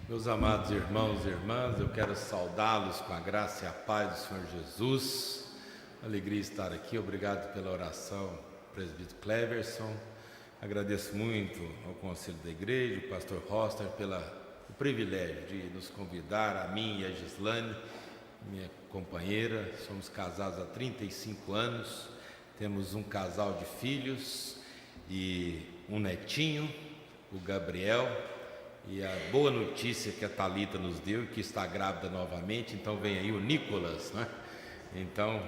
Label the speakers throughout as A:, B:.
A: Meus amados irmãos e irmãs, eu quero saudá-los com a graça e a paz do Senhor Jesus. Alegria estar aqui, obrigado pela oração, presbítero Cleverson. Agradeço muito ao Conselho da Igreja, o pastor Roster, pelo privilégio de nos convidar, a mim e a Gislane, minha companheira. Somos casados há 35 anos, temos um casal de filhos e um netinho, o Gabriel. E a boa notícia que a Thalita nos deu, que está grávida novamente, então vem aí o Nicolas, né? Então,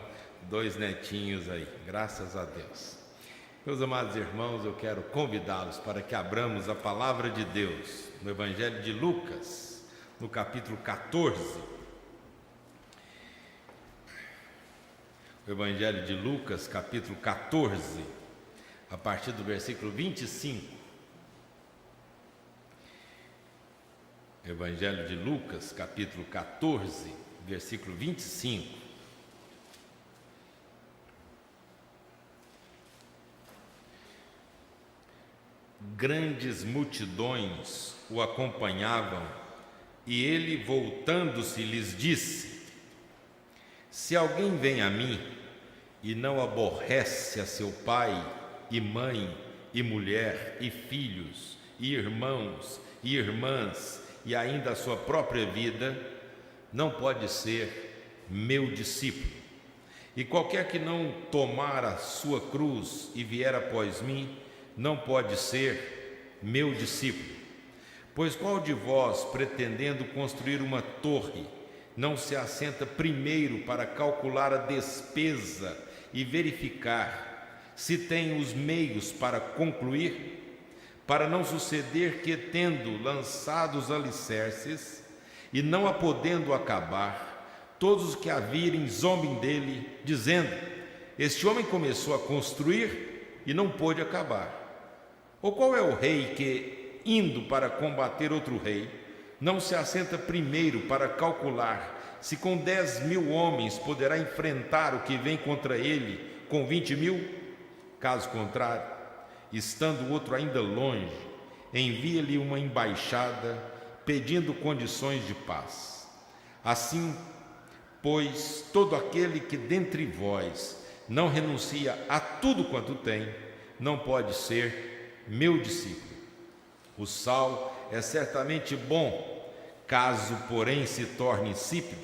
A: 2 netinhos aí, graças a Deus. Meus amados irmãos, eu quero convidá-los para que abramos a palavra de Deus no Evangelho de Lucas, no capítulo 14. O Evangelho de Lucas, capítulo 14, a partir do versículo 25. Evangelho de Lucas, capítulo 14, versículo 25. Grandes multidões o acompanhavam, e ele, voltando-se, lhes disse: Se alguém vem a mim e não aborrece a seu pai e mãe e mulher e filhos e irmãos e irmãs e ainda a sua própria vida, não pode ser meu discípulo. E qualquer que não tomar a sua cruz e vier após mim, não pode ser meu discípulo. Pois qual de vós, pretendendo construir uma torre, não se assenta primeiro para calcular a despesa e verificar se tem os meios para concluir? Para não suceder que, tendo lançado os alicerces e não a podendo acabar, todos os que a virem zombem dele, dizendo: Este homem começou a construir e não pôde acabar. Ou qual é o rei que, indo para combater outro rei, não se assenta primeiro para calcular se com 10.000 homens poderá enfrentar o que vem contra ele com 20.000? Caso contrário, estando o outro ainda longe, envia-lhe uma embaixada pedindo condições de paz. Assim, pois, todo aquele que dentre vós não renuncia a tudo quanto tem, não pode ser meu discípulo. O sal é certamente bom, caso, porém, se torne insípido,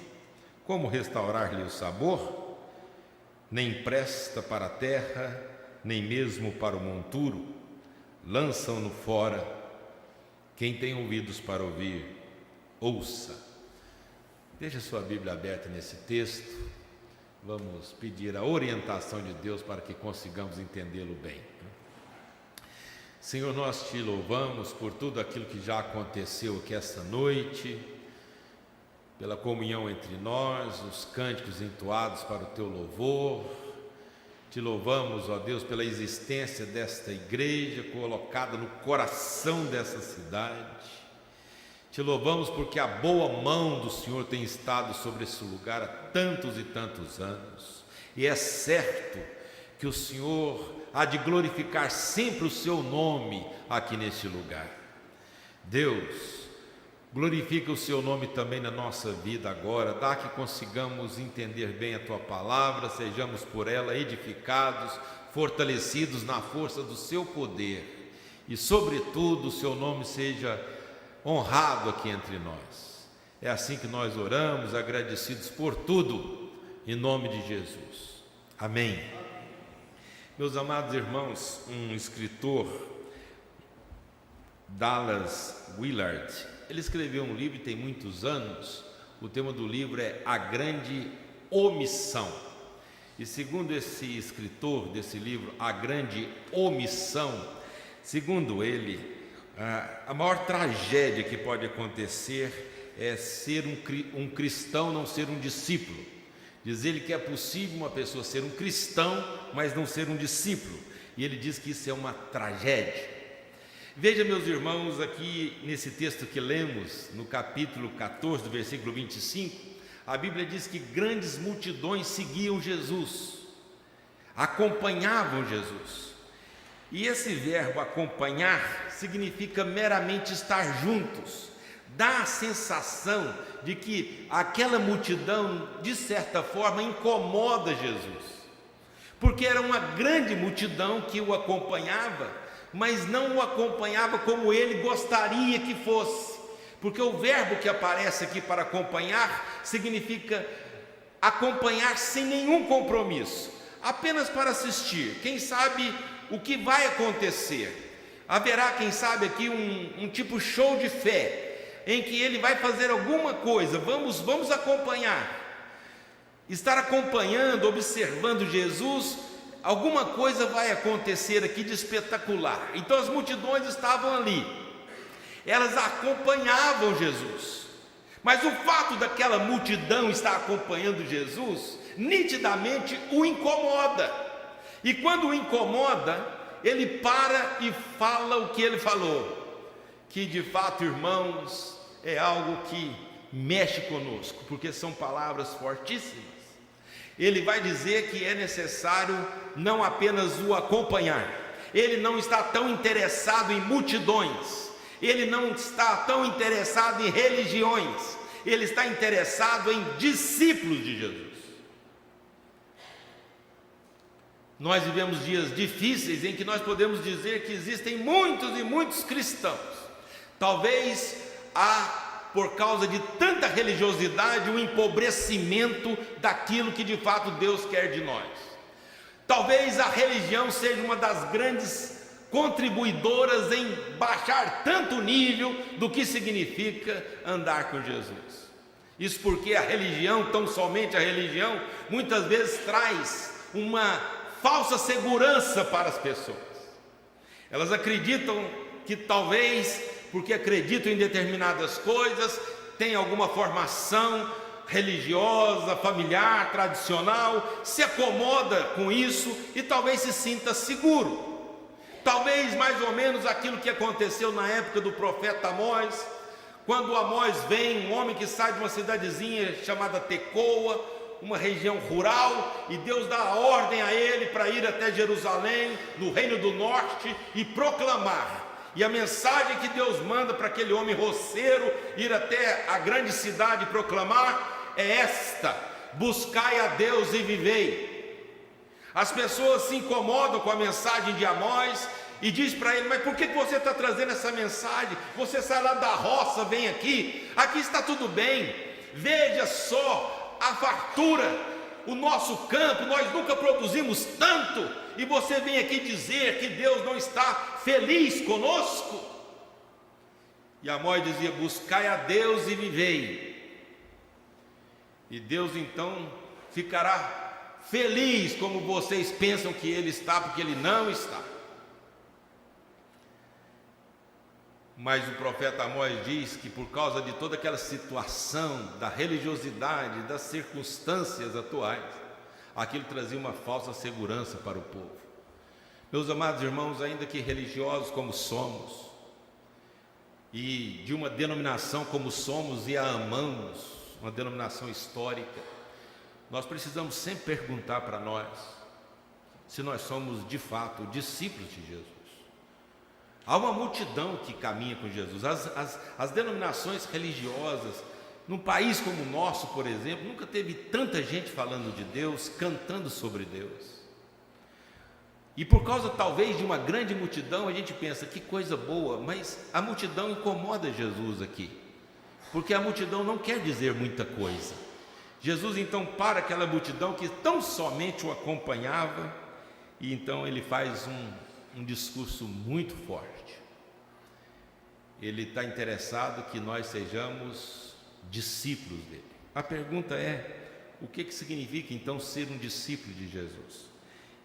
A: como restaurar-lhe o sabor? Nem presta para a terra, nem mesmo para o monturo, lançam-no fora. Quem tem ouvidos para ouvir, ouça. Deixa sua Bíblia aberta nesse texto. Vamos pedir a orientação de Deus para que consigamos entendê-lo bem. Senhor, nós te louvamos por tudo aquilo que já aconteceu aqui esta noite, pela comunhão entre nós, os cânticos entoados para o teu louvor. Te louvamos, ó Deus, pela existência desta igreja colocada no coração dessa cidade. Te louvamos porque a boa mão do Senhor tem estado sobre esse lugar há tantos e tantos anos. E é certo que o Senhor há de glorificar sempre o seu nome aqui neste lugar. Deus, glorifica o seu nome também na nossa vida agora, dá que consigamos entender bem a tua palavra, sejamos por ela edificados, fortalecidos na força do seu poder e, sobretudo, o seu nome seja honrado aqui entre nós. É assim que nós oramos, agradecidos por tudo, em nome de Jesus. Amém. Meus amados irmãos, um escritor, Dallas Willard, ele escreveu um livro, tem muitos anos. O tema do livro é A Grande Omissão. E segundo esse escritor desse livro, A Grande Omissão, segundo ele, a maior tragédia que pode acontecer é ser um cristão não ser um discípulo. Diz ele que é possível uma pessoa ser um cristão, mas não ser um discípulo. E ele diz que isso é uma tragédia. Veja, meus irmãos, aqui nesse texto que lemos, no capítulo 14, do versículo 25, a Bíblia diz que grandes multidões seguiam Jesus, acompanhavam Jesus. E esse verbo acompanhar significa meramente estar juntos, dá a sensação de que aquela multidão, de certa forma, incomoda Jesus, porque era uma grande multidão que o acompanhava, mas não o acompanhava como ele gostaria que fosse, porque o verbo que aparece aqui para acompanhar significa acompanhar sem nenhum compromisso, apenas para assistir. Quem sabe o que vai acontecer? Haverá, quem sabe, aqui um tipo show de fé, em que ele vai fazer alguma coisa. Vamos acompanhar. Estar acompanhando, observando Jesus, alguma coisa vai acontecer aqui de espetacular. Então as multidões estavam ali, elas acompanhavam Jesus, mas o fato daquela multidão estar acompanhando Jesus, nitidamente o incomoda, e quando o incomoda, ele para e fala o que ele falou, que de fato, irmãos, é algo que mexe conosco, porque são palavras fortíssimas. Ele vai dizer que é necessário não apenas o acompanhar, ele não está tão interessado em multidões, ele não está tão interessado em religiões, ele está interessado em discípulos de Jesus. Nós vivemos dias difíceis em que nós podemos dizer que existem muitos e muitos cristãos. Talvez por causa de tanta religiosidade, um empobrecimento daquilo que de fato Deus quer de nós. Talvez a religião seja uma das grandes contribuidoras em baixar tanto o nível do que significa andar com Jesus. Isso porque a religião, tão somente a religião, muitas vezes traz uma falsa segurança para as pessoas. Elas acreditam que talvez, porque acreditam em determinadas coisas, tem alguma formação religiosa, familiar, tradicional, se acomoda com isso e talvez se sinta seguro. Talvez mais ou menos aquilo que aconteceu na época do profeta Amós, quando Amós vem, um homem que sai de uma cidadezinha chamada Tecoa, uma região rural, e Deus dá a ordem a ele para ir até Jerusalém, no reino do norte, e proclamar. E a mensagem que Deus manda para aquele homem roceiro ir até a grande cidade proclamar é esta: buscai a Deus e vivei. As pessoas se incomodam com a mensagem de Amós e diz para ele: mas por que você está trazendo essa mensagem? Você sai lá da roça, vem aqui está tudo bem, veja só a fartura, o nosso campo, nós nunca produzimos tanto, e você vem aqui dizer que Deus não está feliz conosco? E Amós dizia: buscai a Deus e vivei. E Deus então ficará feliz como vocês pensam que Ele está, porque Ele não está. Mas o profeta Amós diz que por causa de toda aquela situação da religiosidade, das circunstâncias atuais, aquilo trazia uma falsa segurança para o povo. Meus amados irmãos, ainda que religiosos como somos, e de uma denominação como somos e a amamos, uma denominação histórica, nós precisamos sempre perguntar para nós se nós somos de fato discípulos de Jesus. Há uma multidão que caminha com Jesus. As denominações religiosas, num país como o nosso, por exemplo, nunca teve tanta gente falando de Deus, cantando sobre Deus. E por causa talvez de uma grande multidão, a gente pensa: que coisa boa, mas a multidão incomoda Jesus aqui, porque a multidão não quer dizer muita coisa. Jesus então para aquela multidão que tão somente o acompanhava, e então ele faz um discurso muito forte. Ele está interessado que nós sejamos discípulos dele. A pergunta é: o que significa então ser um discípulo de Jesus?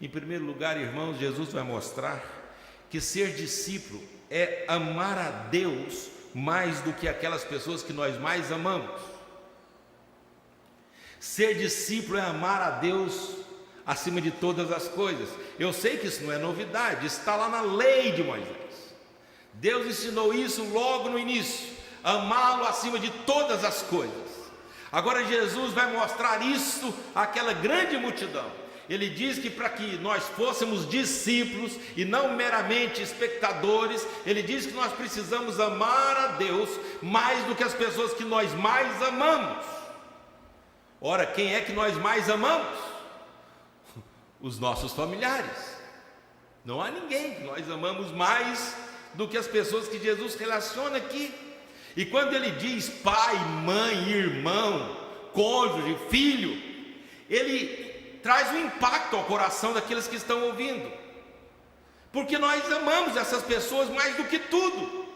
A: Em primeiro lugar, irmãos, Jesus vai mostrar que ser discípulo é amar a Deus mais do que aquelas pessoas que nós mais amamos. Ser discípulo é amar a Deus acima de todas as coisas. Eu sei que isso não é novidade, está lá na lei de Moisés. Deus ensinou isso logo no início: amá-lo acima de todas as coisas. Agora Jesus vai mostrar isso àquela grande multidão. Ele diz que para que nós fôssemos discípulos e não meramente espectadores, ele diz que nós precisamos amar a Deus mais do que as pessoas que nós mais amamos. Ora, quem é que nós mais amamos? Os nossos familiares. Não há ninguém que nós amamos mais do que as pessoas que Jesus relaciona aqui. E quando ele diz pai, mãe, irmão, cônjuge, filho, ele traz um impacto ao coração daqueles que estão ouvindo, porque nós amamos essas pessoas mais do que tudo.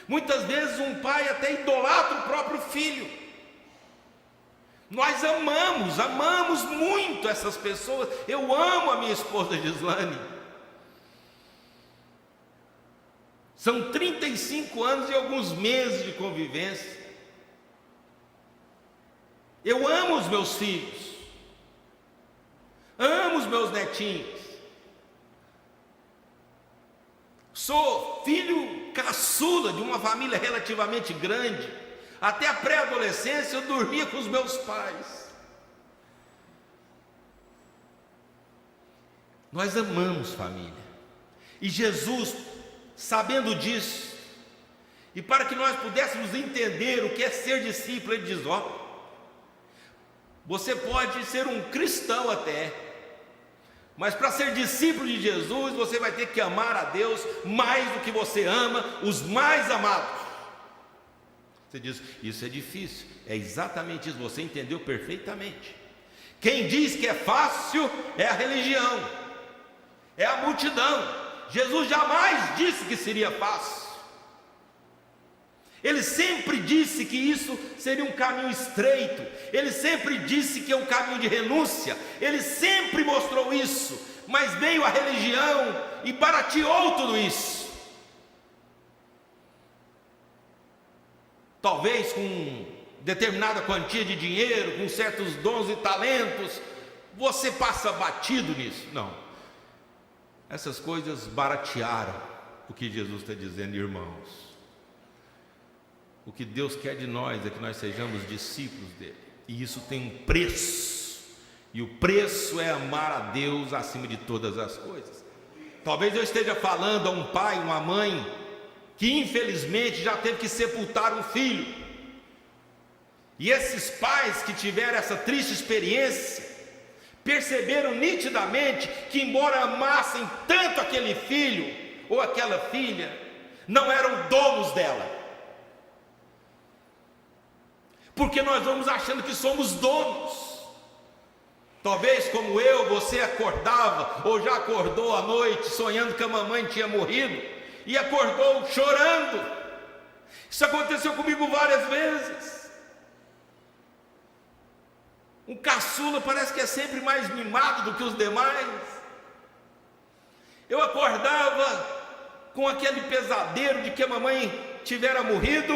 A: Muitas vezes um pai até idolatra o próprio filho. Nós amamos muito essas pessoas. Eu amo a minha esposa Gislane. São 35 anos e alguns meses de convivência. Eu amo os meus filhos, amo os meus netinhos. Sou filho caçula de uma família relativamente grande. Até a pré-adolescência eu dormia com os meus pais. Nós amamos família. E Jesus, sabendo disso, e para que nós pudéssemos entender o que é ser discípulo, ele diz: ó, você pode ser um cristão até, mas para ser discípulo de Jesus, você vai ter que amar a Deus mais do que você ama os mais amados. Você diz, isso é difícil. É exatamente isso, você entendeu perfeitamente. Quem diz que é fácil é a religião, é a multidão. Jesus jamais disse que seria fácil. Ele sempre disse que isso seria um caminho estreito. Ele sempre disse que é um caminho de renúncia. Ele sempre mostrou isso. Mas veio a religião e barateou tudo isso. Talvez com determinada quantia de dinheiro, com certos dons e talentos, você passa batido nisso. Não. Essas coisas baratearam o que Jesus está dizendo, irmãos. O que Deus quer de nós é que nós sejamos discípulos dele. E isso tem um preço. E o preço é amar a Deus acima de todas as coisas. Talvez eu esteja falando a um pai, uma mãe, que infelizmente já teve que sepultar um filho. E esses pais que tiveram essa triste experiência, perceberam nitidamente que, embora amassem tanto aquele filho ou aquela filha, não eram donos dela. Porque nós vamos achando que somos donos. Talvez como eu, você acordava ou já acordou à noite sonhando que a mamãe tinha morrido e acordou chorando. Isso aconteceu comigo várias vezes. Um caçula parece que é sempre mais mimado do que os demais. Eu acordava com aquele pesadelo de que a mamãe tivera morrido.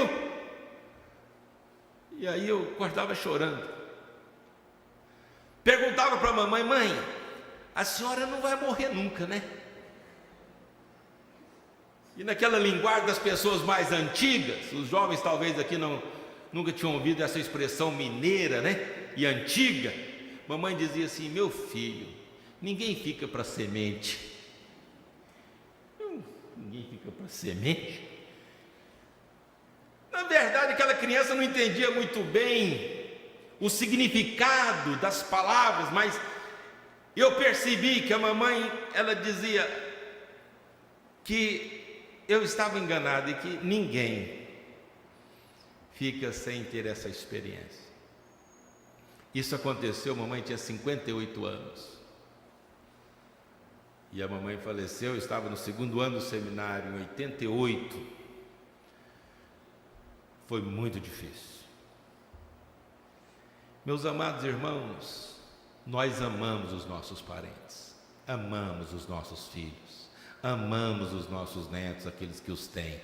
A: E aí eu acordava chorando. Perguntava para a mamãe: mãe, a senhora não vai morrer nunca, né? E naquela linguagem das pessoas mais antigas, os jovens talvez aqui nunca tinham ouvido essa expressão mineira, né? E antiga. Mamãe dizia assim: meu filho, ninguém fica para semente. Ninguém fica para semente. Na verdade, aquela criança não entendia muito bem o significado das palavras, mas eu percebi que a mamãe, ela dizia que eu estava enganado e que ninguém fica sem ter essa experiência. Isso aconteceu, a mamãe tinha 58 anos. E a mamãe faleceu, eu estava no segundo ano do seminário, em 88. Foi muito difícil. Meus amados irmãos, nós amamos os nossos parentes, amamos os nossos filhos, amamos os nossos netos, aqueles que os têm.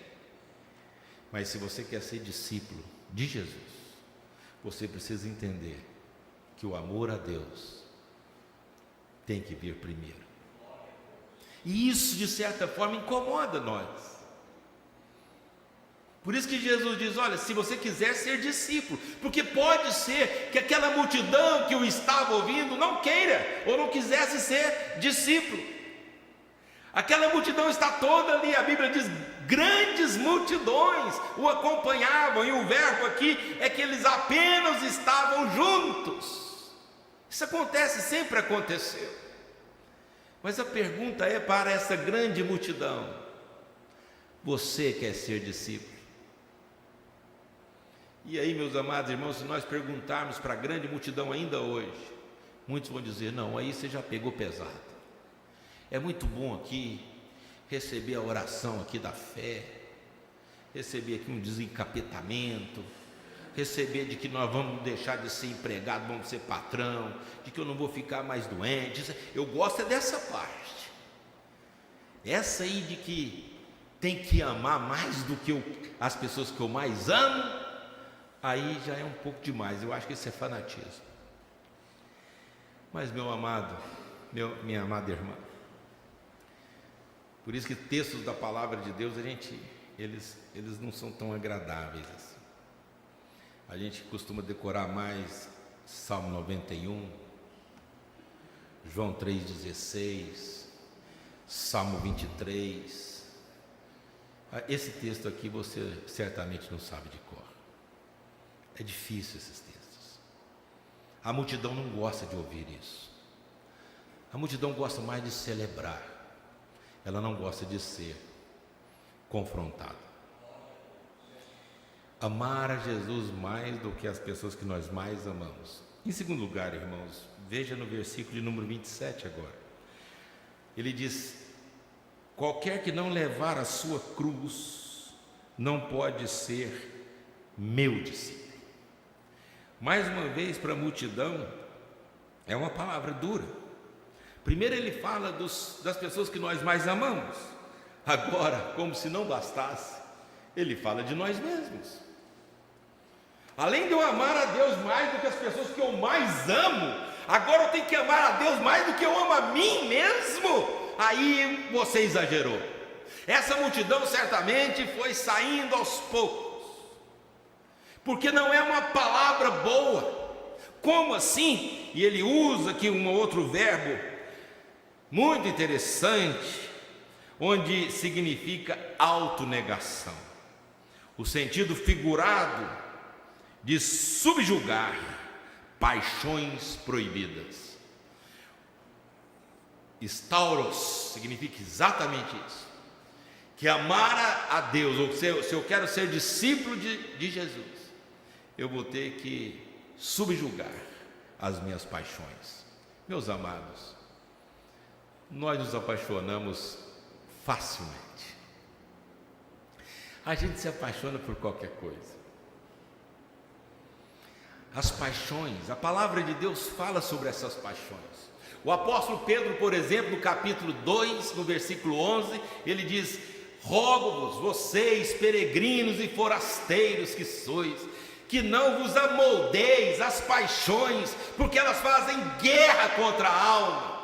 A: Mas se você quer ser discípulo de Jesus, você precisa entender que o amor a Deus tem que vir primeiro. E isso, de certa forma, incomoda nós. Por isso que Jesus diz: olha, se você quiser ser discípulo, porque pode ser que aquela multidão que o estava ouvindo não queira ou não quisesse ser discípulo. Aquela multidão está toda ali, a Bíblia diz: grandes multidões o acompanhavam, e o verbo aqui é que eles apenas estavam juntos. Isso acontece, sempre aconteceu. Mas a pergunta é para essa grande multidão: você quer ser discípulo? E aí, meus amados irmãos, se nós perguntarmos para a grande multidão ainda hoje, muitos vão dizer: não, aí você já pegou pesado. É muito bom aqui receber a oração aqui da fé, receber aqui um desencapetamento, receber de que nós vamos deixar de ser empregado, vamos ser patrão, de que eu não vou ficar mais doente. Eu gosto é dessa parte. Essa aí de que tem que amar mais do que as pessoas que eu mais amo, aí já é um pouco demais. Eu acho que isso é fanatismo. Mas, meu amado, minha amada irmã, por isso que textos da palavra de Deus, eles não são tão agradáveis assim. A gente costuma decorar mais Salmo 91, João 3,16, Salmo 23. Esse texto aqui você certamente não sabe de cor. É difícil esses textos. A multidão não gosta de ouvir isso. A multidão gosta mais de celebrar. Ela não gosta de ser confrontada. Amar a Jesus mais do que as pessoas que nós mais amamos. Em segundo lugar, irmãos, veja no versículo de número 27 agora. Ele diz: qualquer que não levar a sua cruz não pode ser meu discípulo. Mais uma vez, para a multidão, é uma palavra dura. Primeiro ele fala das pessoas que nós mais amamos. Agora, como se não bastasse, ele fala de nós mesmos. Além de eu amar a Deus mais do que as pessoas que eu mais amo, agora eu tenho que amar a Deus mais do que eu amo a mim mesmo. Aí você exagerou. Essa multidão certamente foi saindo aos poucos, porque não é uma palavra boa. Como assim? E ele usa aqui um outro verbo muito interessante, onde significa autonegação. O sentido figurado de subjugar paixões proibidas. Stauros significa exatamente isso, que amar a Deus, ou se eu quero ser discípulo de Jesus, eu vou ter que subjugar as minhas paixões. Meus amados, nós nos apaixonamos facilmente. A gente se apaixona por qualquer coisa. As paixões, a palavra de Deus fala sobre essas paixões. O apóstolo Pedro, por exemplo, no capítulo 2, no versículo 11, ele diz: rogo-vos, vocês peregrinos e forasteiros que sois, que não vos amoldeis às paixões, porque elas fazem guerra contra a alma.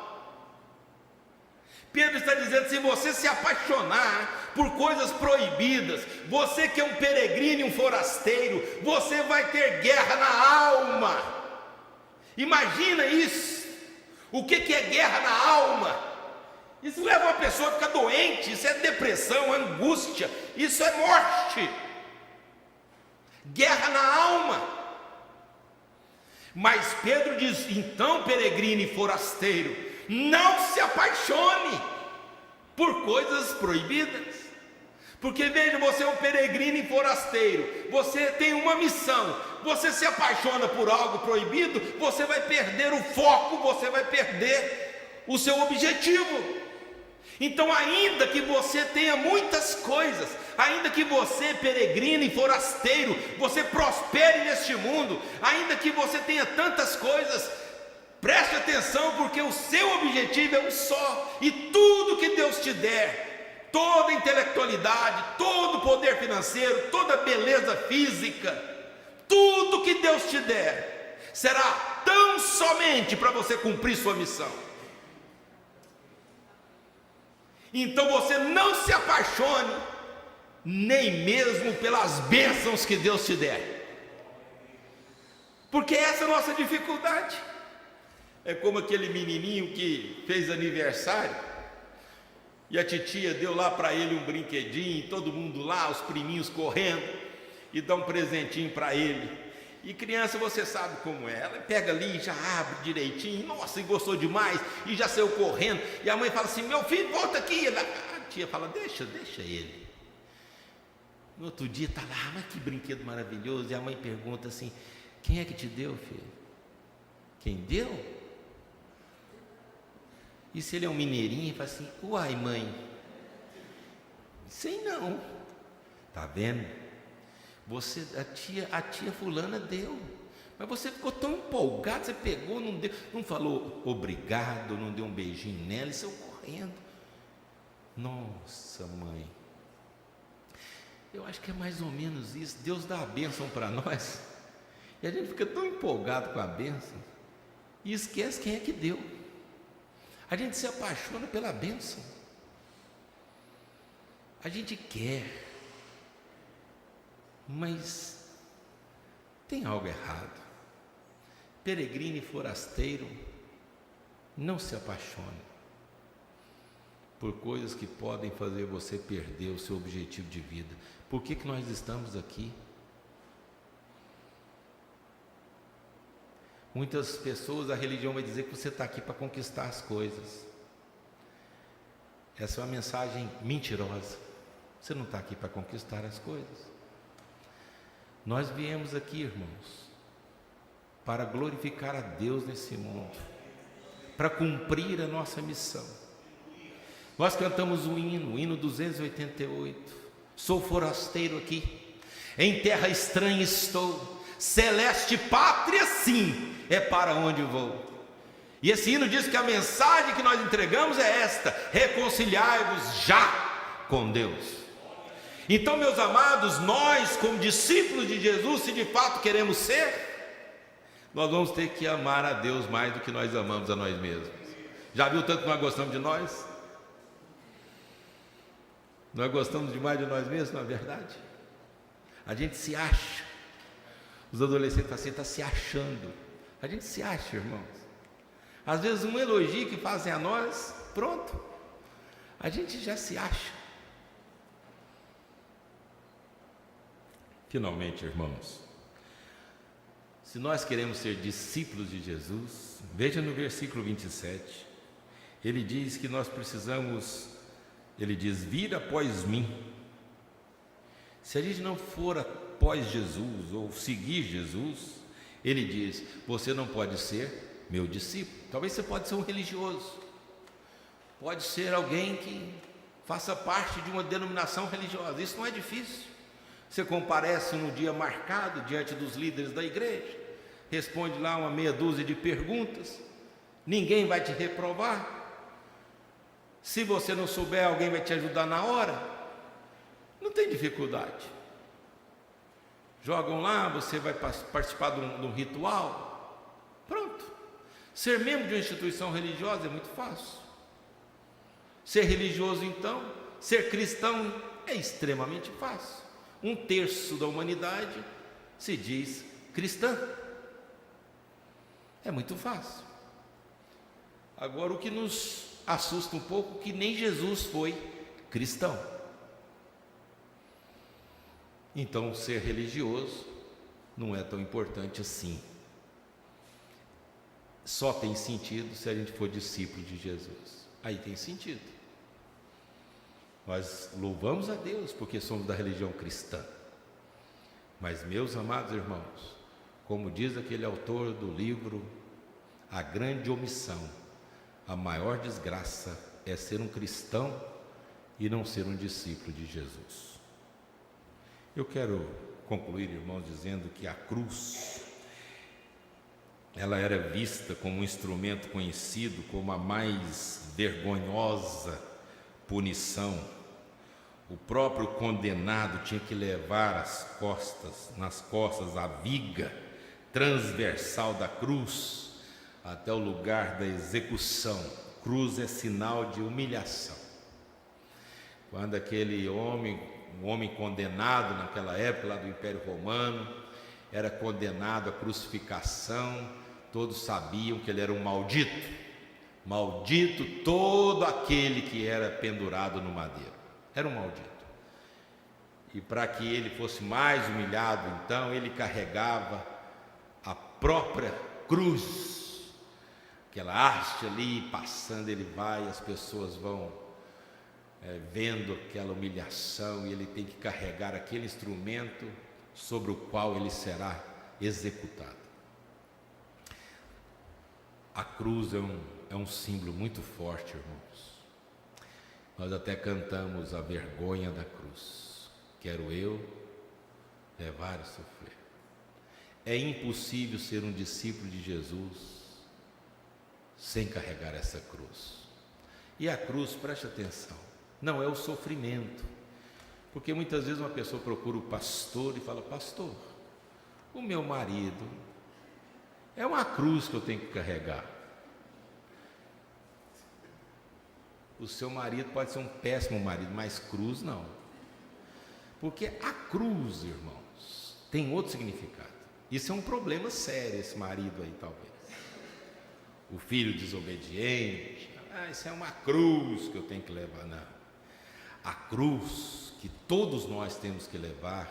A: Pedro está dizendo: se você se apaixonar por coisas proibidas, você que é um peregrino e um forasteiro, você vai ter guerra na alma. Imagina isso. O que é guerra na alma? Isso leva uma pessoa a ficar doente. Isso é depressão, angústia, isso é morte. Guerra na alma. Mas Pedro diz: então, peregrino e forasteiro, não se apaixone por coisas proibidas. Porque veja, você é um peregrino e forasteiro, você tem uma missão. Você se apaixona por algo proibido, você vai perder o foco, você vai perder o seu objetivo. Então, ainda que você tenha muitas coisas, ainda que você, peregrino e forasteiro, você prospere neste mundo, ainda que você tenha tantas coisas, preste atenção, porque o seu objetivo é um só. E tudo que Deus te der, toda intelectualidade, todo poder financeiro, toda beleza física, tudo que Deus te der, será tão somente para você cumprir sua missão. Então você não se apaixone nem mesmo pelas bênçãos que Deus te der, porque essa é a nossa dificuldade. É como aquele menininho que fez aniversário e a titia deu lá para ele um brinquedinho, todo mundo lá, os priminhos correndo e dá um presentinho para ele. E criança, você sabe como é, ela pega ali e já abre direitinho, nossa, e gostou demais, e já saiu correndo, e a mãe fala assim: meu filho, volta aqui. A tia fala: deixa ele. No outro dia está lá: mas que brinquedo maravilhoso. E a mãe pergunta assim: quem é que te deu, filho? Quem deu? E se ele é um mineirinho, fala assim: uai, mãe, sei não. Está vendo? Você, a tia fulana deu, mas você ficou tão empolgado, você pegou, não deu, não falou obrigado, não deu um beijinho nela e saiu correndo. Nossa, mãe, eu acho que é mais ou menos isso. Deus dá a bênção para nós e a gente fica tão empolgado com a bênção e esquece quem é que deu. A gente se apaixona pela bênção, a gente quer, mas tem algo errado. Peregrino e forasteiro, não se apaixone por coisas que podem fazer você perder o seu objetivo de vida. Por que nós estamos aqui? Muitas pessoas, a religião vai dizer que você está aqui para conquistar as coisas. Essa é uma mensagem mentirosa. Você não está aqui para conquistar as coisas. Nós viemos aqui, irmãos, para glorificar a Deus nesse mundo, para cumprir a nossa missão. Nós cantamos o hino 288, sou forasteiro aqui, em terra estranha estou, celeste pátria sim, é para onde vou. E esse hino diz que a mensagem que nós entregamos é esta: reconciliai-vos já com Deus. Então, meus amados, nós como discípulos de Jesus, se de fato queremos ser, nós vamos ter que amar a Deus mais do que nós amamos a nós mesmos. Já viu tanto que nós gostamos de nós? Nós gostamos demais de nós mesmos, não é verdade? A gente se acha. Os adolescentes falam assim: está se achando. A gente se acha, irmãos. Às vezes um elogio que fazem a nós, pronto, a gente já se acha. Finalmente, irmãos, se nós queremos ser discípulos de Jesus, veja no versículo 27, ele diz que nós precisamos, ele diz: vir após mim. Se a gente não for após Jesus ou seguir Jesus, ele diz: você não pode ser meu discípulo. Talvez você pode ser um religioso, pode ser alguém que faça parte de uma denominação religiosa, isso não é difícil. Você comparece no dia marcado diante dos líderes da igreja, responde lá uma meia dúzia de perguntas, ninguém vai te reprovar. Se você não souber, alguém vai te ajudar na hora, não tem dificuldade. Jogam lá, você vai participar de um ritual, pronto. Ser membro de uma instituição religiosa é muito fácil. Ser religioso, então, ser cristão é extremamente fácil. 1/3 da humanidade se diz cristã. É muito fácil. Agora, o que nos assusta um pouco é que nem Jesus foi cristão. Então, ser religioso não é tão importante assim. Só tem sentido se a gente for discípulo de Jesus. Aí tem sentido. Nós louvamos a Deus porque somos da religião cristã. Mas, meus amados irmãos, como diz aquele autor do livro A Grande Omissão, a maior desgraça é ser um cristão e não ser um discípulo de Jesus. Eu quero concluir, irmãos, dizendo que a cruz, ela era vista como um instrumento conhecido como a mais vergonhosa punição. O próprio condenado tinha que levar nas costas a viga transversal da cruz até o lugar da execução. Cruz é sinal de humilhação. Quando aquele homem um homem condenado naquela época, lá do Império Romano, era condenado à crucificação. Todos sabiam que ele era um maldito, maldito todo aquele que era pendurado no madeiro, era um maldito. E para que ele fosse mais humilhado, então, ele carregava a própria cruz, aquela haste ali, passando, ele vai, as pessoas vão vendo aquela humilhação, e ele tem que carregar aquele instrumento sobre o qual ele será executado. A cruz é um símbolo muito forte, irmãos. Nós até cantamos a vergonha da cruz. Quero eu levar e sofrer. É impossível ser um discípulo de Jesus sem carregar essa cruz. E a cruz, preste atenção, não é o sofrimento. Porque muitas vezes uma pessoa procura o pastor e fala: pastor, o meu marido é uma cruz que eu tenho que carregar. O seu marido pode ser um péssimo marido, mas cruz não. Porque a cruz, irmãos, tem outro significado. Isso é um problema sério, esse marido aí, talvez. O filho desobediente, isso é uma cruz que eu tenho que levar. Não. A cruz que todos nós temos que levar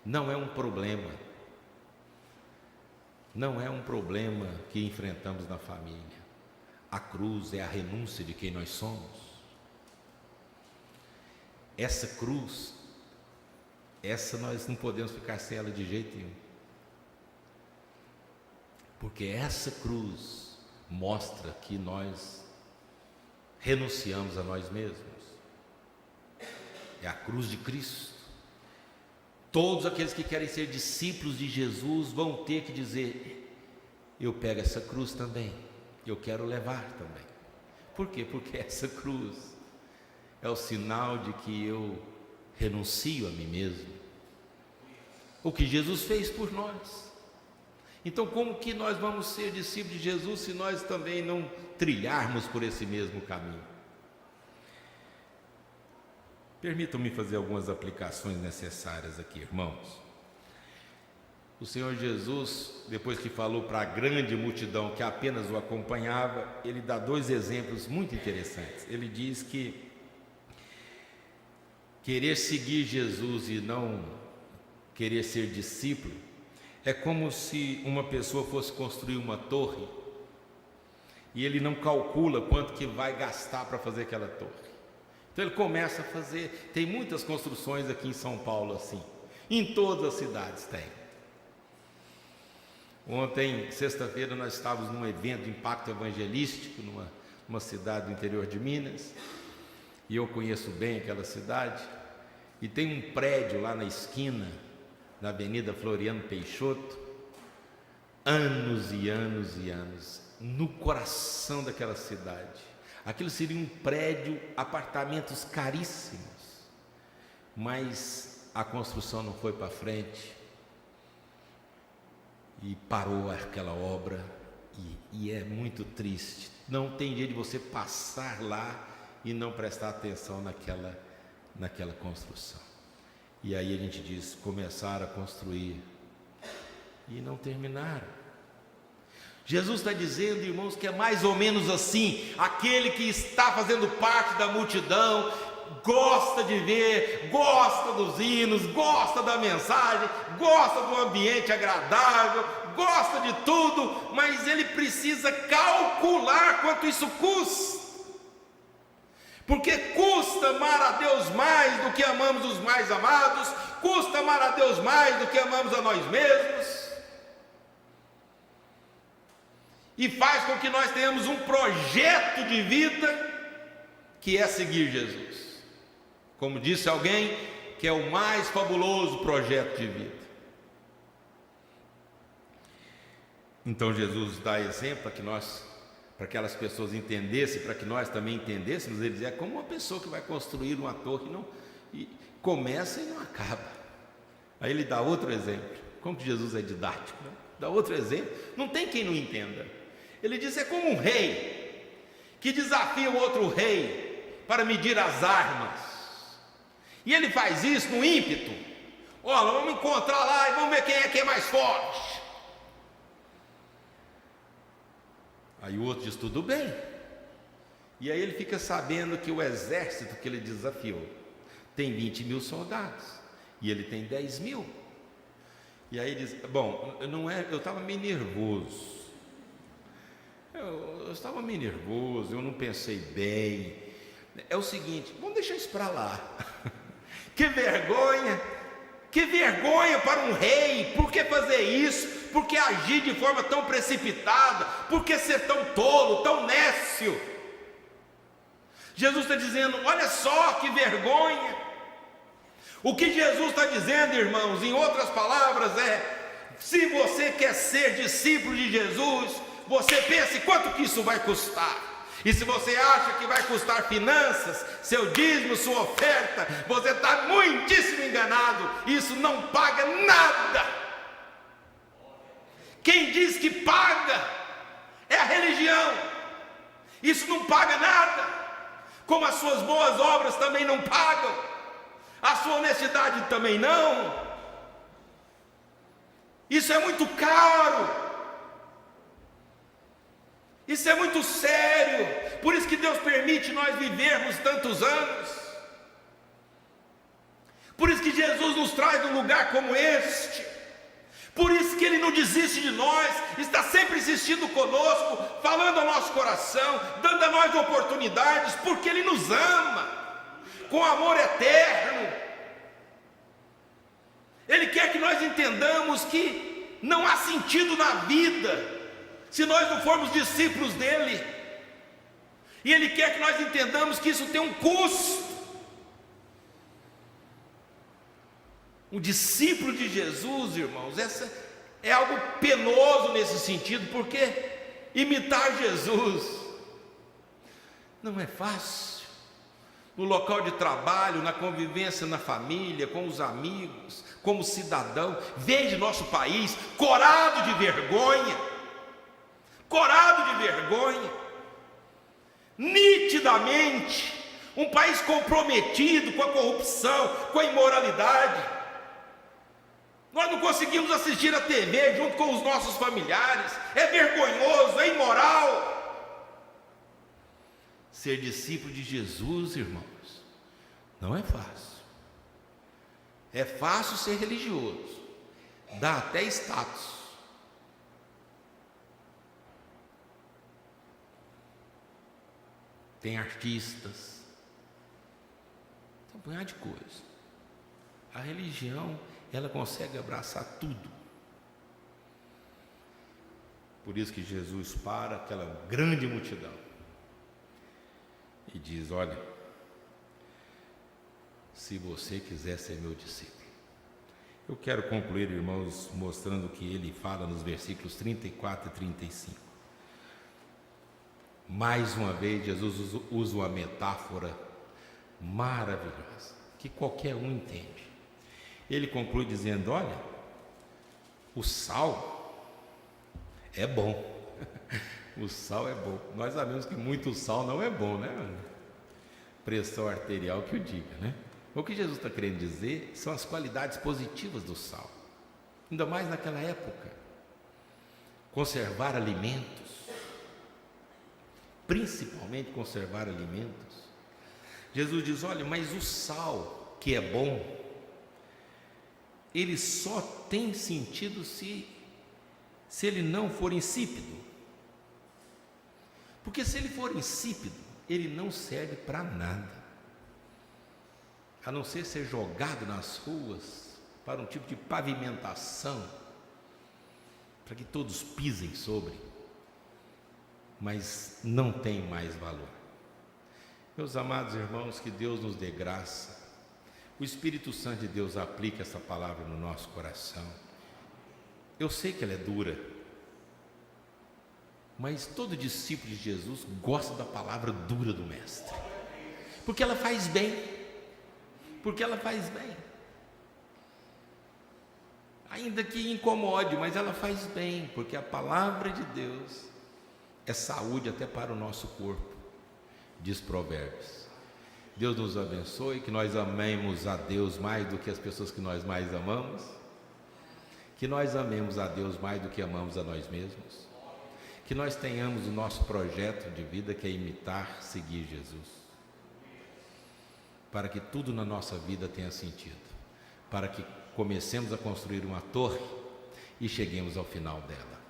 A: não é um problema. Não é um problema que enfrentamos na família. A cruz é a renúncia de quem nós somos. Essa cruz, essa nós não podemos ficar sem ela de jeito nenhum. Porque essa cruz mostra que nós renunciamos a nós mesmos. É a cruz de Cristo. Todos aqueles que querem ser discípulos de Jesus vão ter que dizer: eu pego essa cruz também, eu quero levar também. Por quê? Porque essa cruz é o sinal de que eu renuncio a mim mesmo, o que Jesus fez por nós. Então, como que nós vamos ser discípulos de Jesus se nós também não trilharmos por esse mesmo caminho? Permitam-me fazer algumas aplicações necessárias aqui, irmãos. O Senhor Jesus, depois que falou para a grande multidão que apenas o acompanhava, ele dá dois exemplos muito interessantes. Ele diz que querer seguir Jesus e não querer ser discípulo é como se uma pessoa fosse construir uma torre e ele não calcula quanto que vai gastar para fazer aquela torre. Então ele começa a fazer. Tem muitas construções aqui em São Paulo assim, em todas as cidades tem. Ontem, sexta-feira, nós estávamos num evento de impacto evangelístico numa cidade do interior de Minas, e eu conheço bem aquela cidade, e tem um prédio lá na esquina, na Avenida Floriano Peixoto, anos e anos e anos, no coração daquela cidade. Aquilo seria um prédio, apartamentos caríssimos, mas a construção não foi para frente, e parou aquela obra, e é muito triste. Não tem jeito de você passar lá e não prestar atenção naquela construção. E aí a gente diz: começaram a construir e não terminaram. Jesus está dizendo, irmãos, que é mais ou menos assim. Aquele que está fazendo parte da multidão gosta de ver, gosta dos hinos, gosta da mensagem, gosta do ambiente agradável, gosta de tudo, mas ele precisa calcular quanto isso custa. Porque custa amar a Deus mais do que amamos os mais amados, custa amar a Deus mais do que amamos a nós mesmos, e faz com que nós tenhamos um projeto de vida que é seguir Jesus. Como disse alguém, que é o mais fabuloso projeto de vida. Então Jesus dá exemplo para que aquelas pessoas entendessem, para que nós também entendêssemos. Ele diz: é como uma pessoa que vai construir uma torre e começa e não acaba. Aí ele dá outro exemplo. Como que Jesus é didático, né? Dá outro exemplo, não tem quem não entenda. Ele diz: é como um rei que desafia o outro rei para medir as armas. E ele faz isso no ímpeto. Olha, vamos encontrar lá e vamos ver quem é mais forte. Aí o outro diz, tudo bem. E aí ele fica sabendo que o exército que ele desafiou tem 20 mil soldados e ele tem 10 mil. E aí ele diz, bom, eu estava meio nervoso. Eu estava meio nervoso, eu não pensei bem. É o seguinte, vamos deixar isso para lá. Que vergonha para um rei. Por que fazer isso? Por que agir de forma tão precipitada? Por que ser tão tolo, tão nécio? Jesus está dizendo, olha só que vergonha. O que Jesus está dizendo, irmãos, em outras palavras se você quer ser discípulo de Jesus, você pense quanto que isso vai custar. E se você acha que vai custar finanças, seu dízimo, sua oferta, você está muitíssimo enganado. Isso não paga nada. Quem diz que paga é a religião. Isso não paga nada. Como as suas boas obras também não pagam, a sua honestidade também não. Isso é muito caro. Isso é muito sério. Por isso que Deus permite nós vivermos tantos anos. Por isso que Jesus nos traz num lugar como este. Por isso que Ele não desiste de nós, está sempre insistindo conosco, falando ao nosso coração, dando a nós oportunidades, porque Ele nos ama, com amor eterno. Ele quer que nós entendamos que não há sentido na vida se nós não formos discípulos dele, e Ele quer que nós entendamos que isso tem um custo. Um discípulo de Jesus, irmãos, essa é algo penoso nesse sentido, porque imitar Jesus não é fácil. No local de trabalho, na convivência na família, com os amigos, como cidadão, veja nosso país corado de vergonha, nitidamente, um país comprometido com a corrupção, com a imoralidade. Nós não conseguimos assistir a TV junto com os nossos familiares. É vergonhoso, é imoral. Ser discípulo de Jesus, irmãos, não é fácil. É fácil ser religioso, dá até status. Tem artistas, tem um punhado de coisa. A religião, ela consegue abraçar tudo. Por isso que Jesus para aquela grande multidão e diz, olha, se você quiser ser meu discípulo. Eu quero concluir, irmãos, mostrando o que ele fala nos versículos 34 e 35. Mais uma vez, Jesus usa uma metáfora maravilhosa, que qualquer um entende. Ele conclui dizendo, olha, o sal é bom. O sal é bom. Nós sabemos que muito sal não é bom, né? Pressão arterial que o diga, né? O que Jesus está querendo dizer são as qualidades positivas do sal. Ainda mais naquela época. Conservar alimentos. Principalmente conservar alimentos. Jesus diz, olha, mas o sal que é bom, ele só tem sentido se ele não for insípido. Porque se ele for insípido, ele não serve para nada, a não ser jogado nas ruas para um tipo de pavimentação, para que todos pisem sobre, mas não tem mais valor. Meus amados irmãos, que Deus nos dê graça. O Espírito Santo de Deus aplica essa palavra no nosso coração. Eu sei que ela é dura, mas todo discípulo de Jesus gosta da palavra dura do Mestre, porque ela faz bem. Ainda que incomode, mas ela faz bem, porque a palavra de Deus é saúde até para o nosso corpo, diz Provérbios. Deus nos abençoe, que nós amemos a Deus mais do que as pessoas que nós mais amamos, que nós amemos a Deus mais do que amamos a nós mesmos, que nós tenhamos o nosso projeto de vida, que é imitar, seguir Jesus, para que tudo na nossa vida tenha sentido, para que comecemos a construir uma torre e cheguemos ao final dela,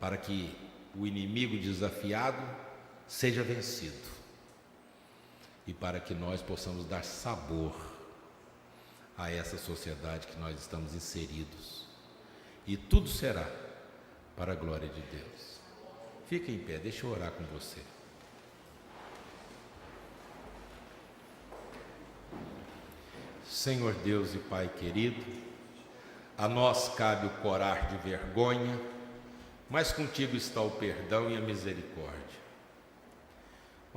A: para que o inimigo desafiado seja vencido e para que nós possamos dar sabor a essa sociedade que nós estamos inseridos, e tudo será para a glória de Deus. Fica em pé, deixa eu orar com você. Senhor Deus e Pai querido, a nós cabe o corar de vergonha, mas contigo está o perdão e a misericórdia.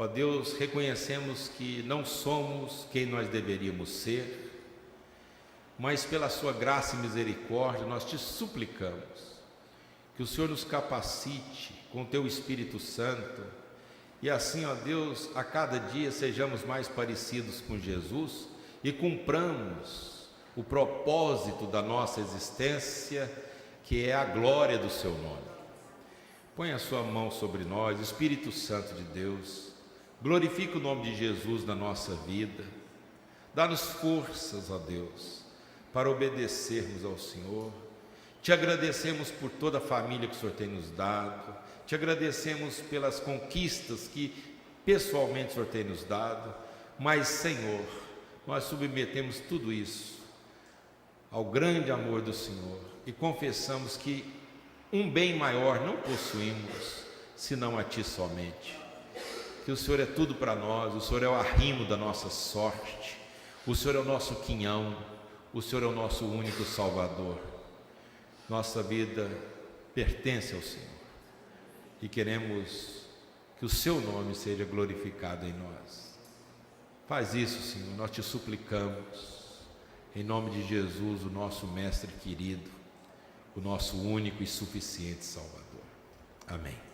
A: Ó Deus, reconhecemos que não somos quem nós deveríamos ser, mas pela sua graça e misericórdia nós te suplicamos que o Senhor nos capacite com o teu Espírito Santo, e assim, ó Deus, a cada dia sejamos mais parecidos com Jesus e cumpramos o propósito da nossa existência, que é a glória do seu nome. Põe a sua mão sobre nós, Espírito Santo de Deus, glorifica o nome de Jesus na nossa vida, dá-nos forças, ó Deus, para obedecermos ao Senhor. Te agradecemos por toda a família que o Senhor tem nos dado, te agradecemos pelas conquistas que pessoalmente o Senhor tem nos dado, mas, Senhor, nós submetemos tudo isso ao grande amor do Senhor e confessamos que um bem maior não possuímos, senão a Ti somente. Que o Senhor é tudo para nós, o Senhor é o arrimo da nossa sorte, o Senhor é o nosso quinhão, o Senhor é o nosso único Salvador. Nossa vida pertence ao Senhor e queremos que o Seu nome seja glorificado em nós. Faz isso, Senhor, nós te suplicamos, em nome de Jesus, o nosso Mestre querido, o nosso único e suficiente Salvador. Amém.